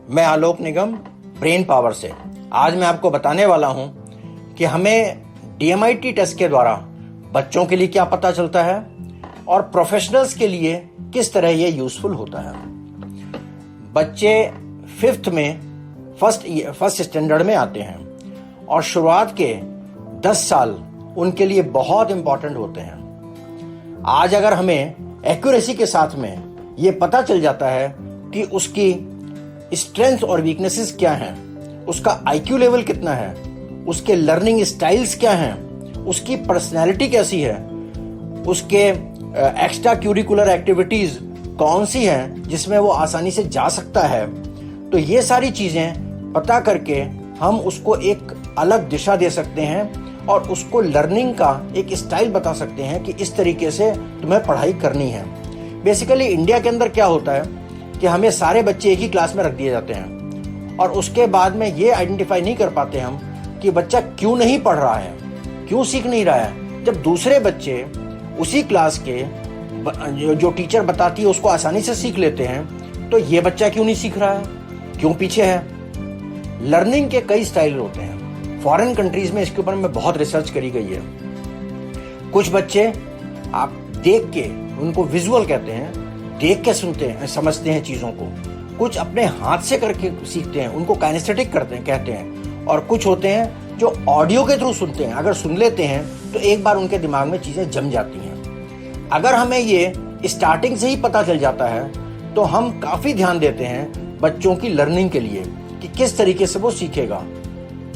मैं आलोक निगम brain power से। आज मैं आपको बताने वाला हूं कि हमें DMIT टेस्ट के द्वारा बच्चों के लिए क्या पता चलता है और प्रोफेशनल्स के लिए किस तरह ये यूजफुल होता है। बच्चे 5th में फर्स्ट स्टैंडर्ड में आते हैं और शुरुआत के 10 साल उनके लिए बहुत इंपॉर्टेंट होते हैं। आज अगर हमें एक्यूरेसी के साथ में ये पता चल जाता है कि उसकी स्ट्रेंथ और वीकनेसेस क्या हैं, उसका IQ लेवल कितना है, उसके लर्निंग स्टाइल्स क्या हैं, उसकी पर्सनैलिटी कैसी है, उसके एक्स्ट्रा क्यूरिकुलर एक्टिविटीज कौन सी हैं जिसमें वो आसानी से जा सकता है, तो ये सारी चीज़ें पता करके हम उसको एक अलग दिशा दे सकते हैं और उसको लर्निंग का एक स्टाइल बता सकते हैं कि इस तरीके से तुम्हें पढ़ाई करनी है। बेसिकली इंडिया के अंदर क्या होता है कि हमें सारे बच्चे एक ही क्लास में रख दिए जाते हैं और उसके बाद में ये आइडेंटिफाई नहीं कर पाते हम कि बच्चा क्यों नहीं पढ़ रहा है, क्यों सीख नहीं रहा है। जब दूसरे बच्चे उसी क्लास के जो टीचर बताती है उसको आसानी से सीख लेते हैं, तो ये बच्चा क्यों नहीं सीख रहा है, क्यों पीछे है। लर्निंग के कई स्टाइल होते हैं। फॉरेन कंट्रीज में इसके ऊपर में बहुत रिसर्च करी गई है। कुछ बच्चे आप देख के, उनको विजुअल कहते हैं, देख के सुनते हैं, समझते हैं चीज़ों को। कुछ अपने हाथ से करके सीखते हैं, उनको काइनेस्थेटिक कहते हैं। और कुछ होते हैं जो ऑडियो के थ्रू सुनते हैं। अगर सुन लेते हैं तो एक बार उनके दिमाग में चीज़ें जम जाती हैं। अगर हमें ये स्टार्टिंग से ही पता चल जाता है तो हम काफ़ी ध्यान देते हैं बच्चों की लर्निंग के लिए कि किस तरीके से वो सीखेगा।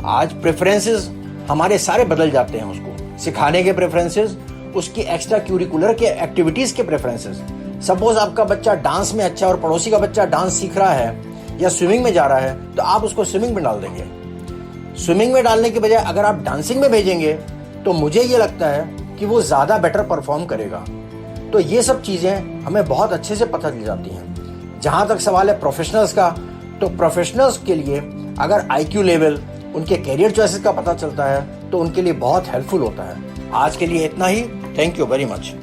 आज प्रेफरेंसेस हमारे सारे बदल जाते हैं, उसको सिखाने के प्रेफरेंसेस, उसकी एक्स्ट्रा क्यूरिकुलर के एक्टिविटीज़ के प्रेफरेंसेस। सपोज आपका बच्चा डांस में अच्छा है और पड़ोसी का बच्चा डांस सीख रहा है या स्विमिंग में जा रहा है, तो आप उसको स्विमिंग में डाल देंगे। स्विमिंग में डालने के बजाय अगर आप डांसिंग में भेजेंगे तो मुझे ये लगता है कि वो ज़्यादा बेटर परफॉर्म करेगा। तो ये सब चीज़ें हमें बहुत अच्छे से पता चल जाती हैं। जहाँ तक सवाल है प्रोफेशनल्स का, तो प्रोफेशनल्स के लिए अगर IQ लेवल, उनके कैरियर चॉइसेस का पता चलता है तो उनके लिए बहुत हेल्पफुल होता है। आज के लिए इतना ही। Thank you very much.